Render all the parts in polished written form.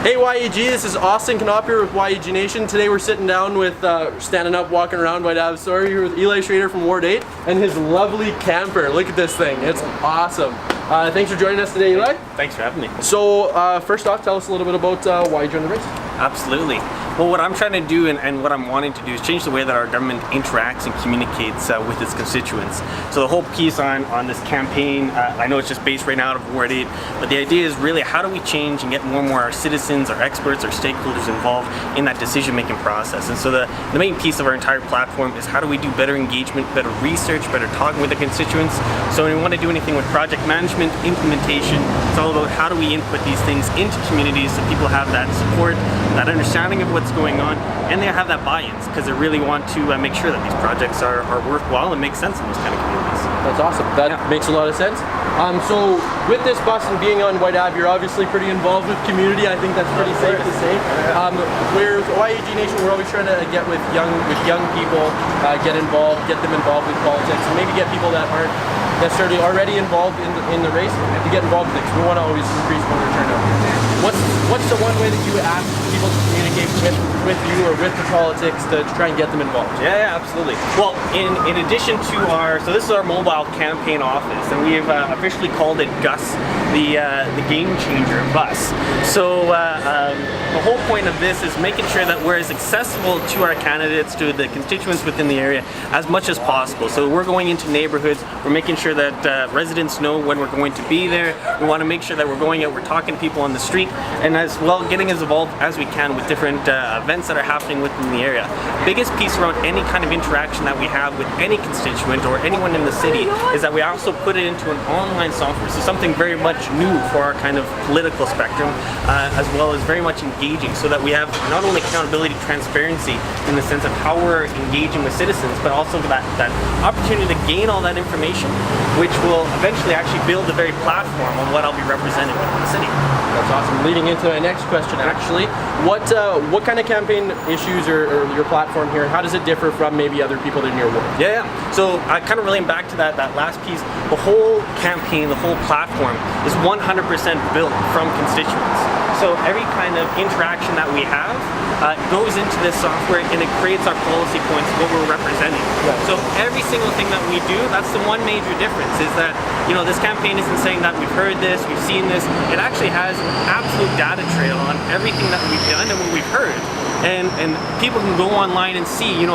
Hey YEG, this is Austin Knopp here with YEG Nation. Today we're sitting down with, standing up, walking around White Ave Store here with Eli Schrader from Ward 8 and his lovely camper. Look at this thing, it's awesome. Thanks for joining us today, Eli. Thanks for having me. So first off, tell us a little bit about why you joined the race. Absolutely. Well, what I'm trying to do and what I'm wanting to do is change the way that our government interacts and communicates with its constituents. So the whole piece on this campaign, I know it's just based right now out of Ward 8, but the idea is really how do we change and get more and more our citizens, our experts, our stakeholders involved in that decision-making process. And so the main piece of our entire platform is how do we do better engagement, better research, better talking with the constituents. So when we want to do anything with project management, implementation, it's all about how do we input these things into communities so people have that support, that understanding of what's going on, and they have that buy-ins because they really want to make sure that these projects are worthwhile and make sense in those kind of communities. That's awesome. That makes a lot of sense. So with this bus and being on White Ave, you're obviously pretty involved with community. I think that's pretty safe to say. With YEG Nation, we're always trying to get with young people, get them involved with politics, and maybe get people that aren't necessarily already involved in the race to get involved in it. We want to always increase voter turnout. What's the one way that you would ask people to communicate with you or with the politics to try and get them involved? Yeah, absolutely. Well, in addition to so this is our mobile campaign office, and we've officially called it GUS, the Game Changer bus. So the whole point of this is making sure that we're as accessible to our candidates, to the constituents within the area as much as possible. So we're going into neighborhoods, we're making sure that residents know when we're going to be there. We want to make sure that we're going out, we're talking to people on the street, and as well getting as involved as we can with different events that are happening within the area. Biggest piece around any kind of interaction that we have with any constituent or anyone in the city is that we also put it into an online software, so something very much new for our kind of political spectrum, as well as very much engaging, so that we have not only accountability, transparency in the sense of how we're engaging with citizens, but also that opportunity to gain all that information, which will eventually actually build the very platform on what I'll be representing within the city. That's awesome. Leading into my next question, actually, what kind of campaign issues or your platform here, how does it differ from maybe other people in your work? Yeah. So I kind of relating back to that last piece, the whole campaign, the whole platform is 100% built from constituents. So every kind of interaction that we have goes into this software and it creates our policy points, what we're representing. Right. So every single thing that we do, that's the one major difference, is that this campaign isn't saying that we've heard this, we've seen this. It actually has an absolute data trail on everything that we've done and what we've heard. And people can go online and see,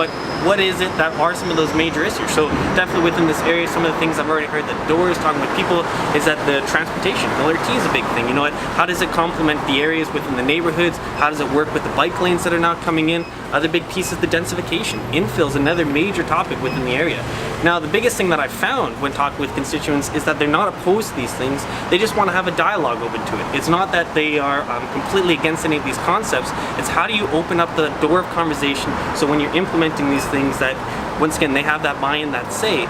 what is it that are some of those major issues. So definitely within this area, some of the things I've already heard that Doris talking with people is that the transportation, LRT is a big thing. How does it complement the areas within the neighborhoods? How does it work with the bike lanes that are now coming in? Other big pieces, the densification. Infill is another major topic within the area. Now, the biggest thing that I've found when talking with constituents is that they're not opposed to these things. They just want to have a dialogue open to it. It's not that they are completely against any of these concepts. It's how do you open up the door of conversation so when you're implementing these things that, once again, they have that buy-in, that say,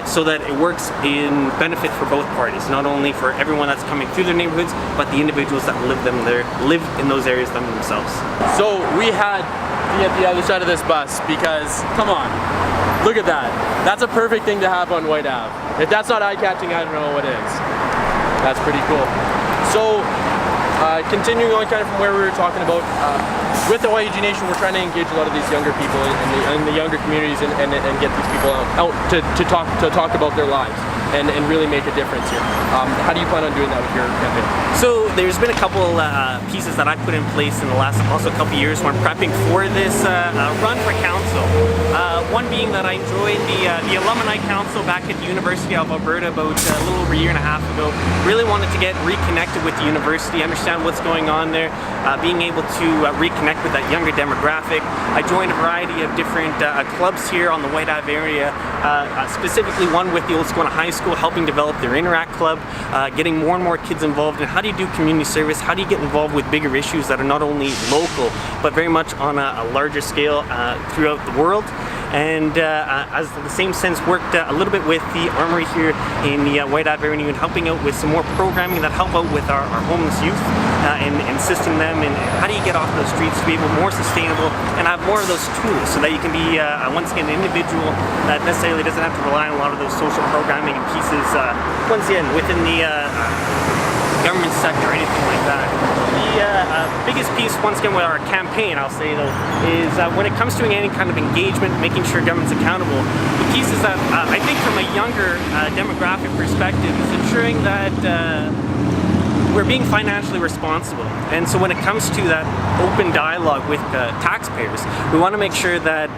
so that it works in benefit for both parties, not only for everyone that's coming through their neighborhoods, but the individuals that live in those areas themselves. So we had to be at the other side of this bus because, come on, look at that. That's a perfect thing to have on White Ave. If that's not eye-catching, I don't know what is. That's pretty cool. So, continuing on kind of from where we were talking about, with the YEG Nation, we're trying to engage a lot of these younger people in the younger communities and get these people out to talk about their lives and really make a difference here. How do you plan on doing that with your campaign? So there's been a couple pieces that I put in place in the last also couple years when prepping for this run for council. One being that I joined the Alumni Council back at the University of Alberta about a little over a year and a half ago. Really wanted to get reconnected with the university, understand what's going on there, being able to reconnect with that younger demographic. I joined a variety of different clubs here on the White Ave area, specifically one with the Old Squana High School, helping develop their Interact Club, getting more and more kids involved in how do you do community service, how do you get involved with bigger issues that are not only local, but very much on a larger scale throughout the world. And as the same sense worked a little bit with the Armory here in the White Ave area and helping out with some more programming that help out with our homeless youth and assisting them in how do you get off those streets to be able more sustainable and have more of those tools so that you can be once again an individual that necessarily doesn't have to rely on a lot of those social programming and pieces once again within the government sector or anything like that. The biggest piece, once again, with our campaign, I'll say though, is when it comes to any kind of engagement, making sure government's accountable, the piece is that I think from a younger demographic perspective is ensuring that we're being financially responsible. And so when it comes to that open dialogue with taxpayers, we want to make sure that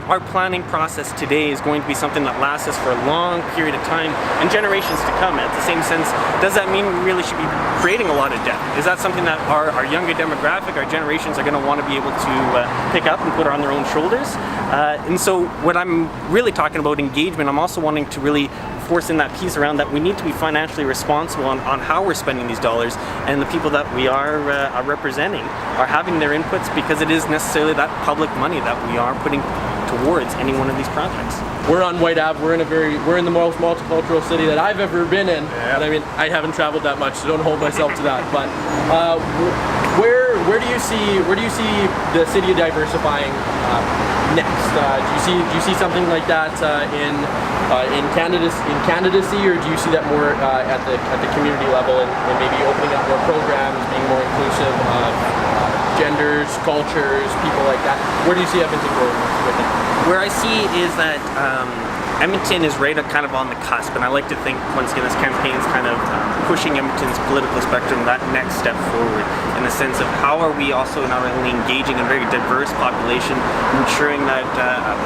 our planning process today is going to be something that lasts us for a long period of time and generations to come. At the same sense, does that mean we really should be creating a lot of debt? Is that something that our younger demographic, our generations are going to want to be able to pick up and put on their own shoulders? And so when I'm really talking about engagement, I'm also wanting to really force in that piece around that we need to be financially responsible on how we're spending these dollars, and the people that we are representing are having their inputs, because it is necessarily that public money that we are putting towards any one of these projects. We're on White Ave. We're in the most multicultural city that I've ever been in. Yeah. And I mean, I haven't traveled that much, so don't hold myself to that. But where do you see the city diversifying next? Do you see something like that in candidacy, or do you see that more at the community level and maybe opening up more programs, being more inclusive of genders, cultures, people like that? Where do you see Edmonton going with it? Where I see is that Edmonton is right kind of on the cusp, and I like to think, once again, this campaign is kind of pushing Edmonton's political spectrum that next step forward, in the sense of how are we also not only engaging a very diverse population, ensuring that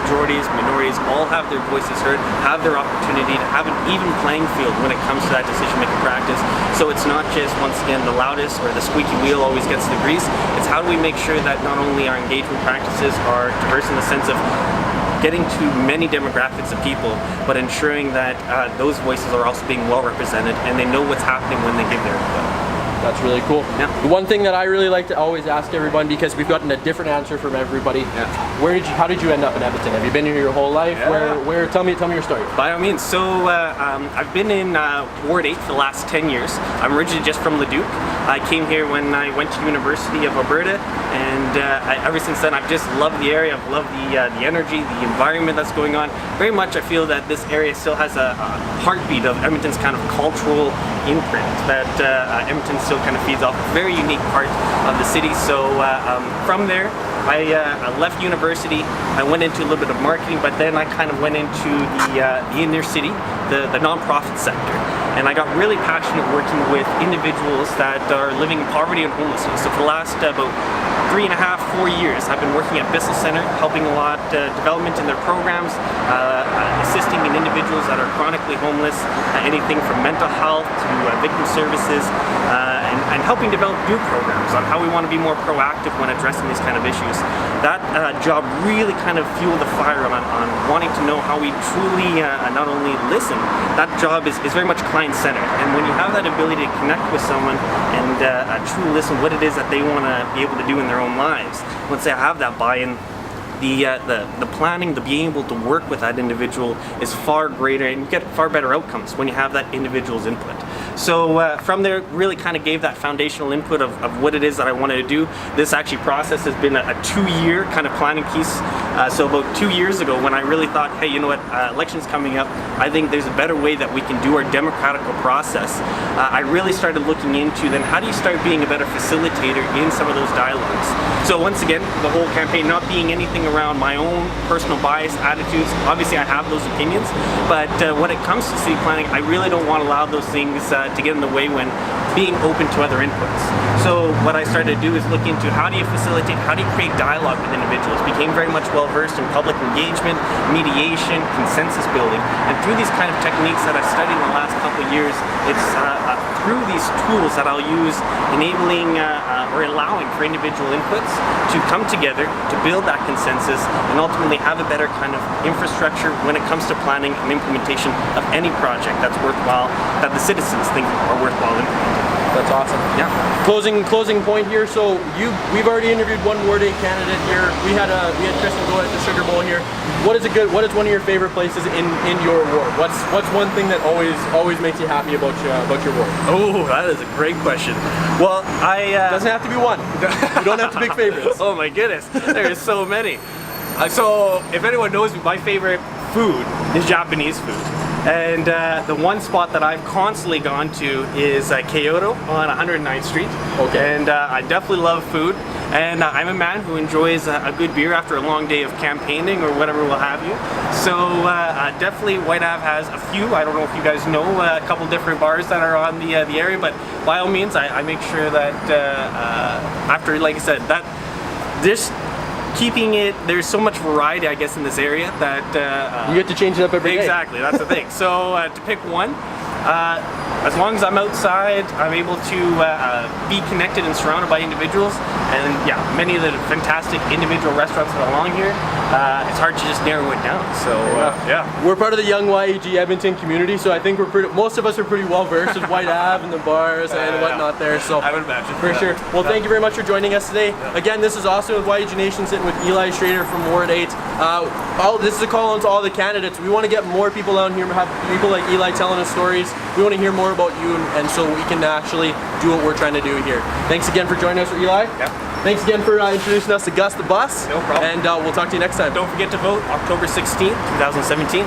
majorities, minorities all have their voices heard, have their opportunity to have an even playing field when it comes to that decision-making practice. So it's not just, once again, the loudest or the squeaky wheel always gets the grease. It's how do we make sure that not only our engagement practices are diverse in the sense of getting to many demographics of people, but ensuring that those voices are also being well represented and they know what's happening when they give their input. That's really cool. Yeah. The one thing that I really like to always ask everyone, because we've gotten a different answer from everybody. Yeah. How did you end up in Edmonton? Have you been here your whole life? Yeah. Where? Tell me your story. By all means. So I've been in Ward 8 for the last 10 years. I'm originally just from Leduc. I came here when I went to University of Alberta, and ever since then I've just loved the area. I've loved the energy, the environment that's going on. Very much I feel that this area still has a heartbeat of Edmonton's kind of cultural imprint that Edmonton still kind of feeds off a very unique part of the city. So from there, I left university. I went into a little bit of marketing, but then I kind of went into the inner city, the nonprofit sector. And I got really passionate working with individuals that are living in poverty and homelessness. So for the last about 3.5, 4 years, I've been working at Bissell Center, helping a lot development in their programs, assisting in individuals that are chronically homeless, anything from mental health to victim services, and helping develop new programs on how we want to be more proactive when addressing these kind of issues. That job really kind of fueled the fire on wanting to know how we truly not only listen. That job is very much client-centered, and when you have that ability to connect with someone and truly listen what it is that they want to be able to do in their own lives, once they have that buy-in, the planning, the being able to work with that individual is far greater, and you get far better outcomes when you have that individual's input. So from there, really kind of gave that foundational input of what it is that I wanted to do. This actually process has been a 2-year kind of planning piece. So about 2 years ago, when I really thought, hey, you know what, election's coming up, I think there's a better way that we can do our democratical process. I really started looking into then how do you start being a better facilitator in some of those dialogues. So once again, the whole campaign not being anything around my own personal bias, attitudes. Obviously I have those opinions, but when it comes to city planning, I really don't want to allow those things to get in the way when being open to other inputs. So what I started to do is look into how do you facilitate, how do you create dialogue with individuals. Became very much well versed in public engagement, mediation, consensus building, and through these kind of techniques that I've studied in the last couple of years, it's through these tools that I'll use enabling or allowing for individual inputs to come together to build that consensus and ultimately have a better kind of infrastructure when it comes to planning and implementation of any project that's worthwhile, that the citizens think are worthwhile implementing. That's awesome. Yeah. Closing point here. So we've already interviewed one Ward 8 candidate here. We had Kristen go at the Sugar Bowl here. What is one of your favorite places in your ward? What's one thing that always makes you happy about your ward? Oh, that is a great question. Well, doesn't have to be one. You don't have to pick favorites. Oh my goodness, there's so many. So if anyone knows me, my favorite food is Japanese food. And the one spot that I've constantly gone to is Kyoto on 109th Street. Okay. And I definitely love food. And I'm a man who enjoys a good beer after a long day of campaigning or whatever will have you. So definitely White Ave has a few. I don't know if you guys know a couple different bars that are on the area, but by all means, I make sure that after, like I said, that this keeping it, there's so much variety, I guess, in this area that you get to change it up every day. Exactly, that's the thing. So to pick one, as long as I'm outside, I'm able to be connected and surrounded by individuals. And yeah, many of the fantastic individual restaurants that are along here, it's hard to just narrow it down. So yeah. We're part of the young YAG Edmonton community, so I think most of us are pretty well versed with White Ave and the bars and whatnot there. So I would imagine. For sure. Well, thank you very much for joining us today. Again, this is Austin with YAG Nation, sitting with Eli Schrader from Ward 8. This is a call out to all the candidates. We want to get more people down here, have people like Eli telling us stories. We want to hear more about you, and so we can actually do what we're trying to do here. Thanks again for joining us, Eli. Yeah. Thanks again for introducing us to Gus the Bus. No problem. And we'll talk to you next time. Don't forget to vote October 16th, 2017.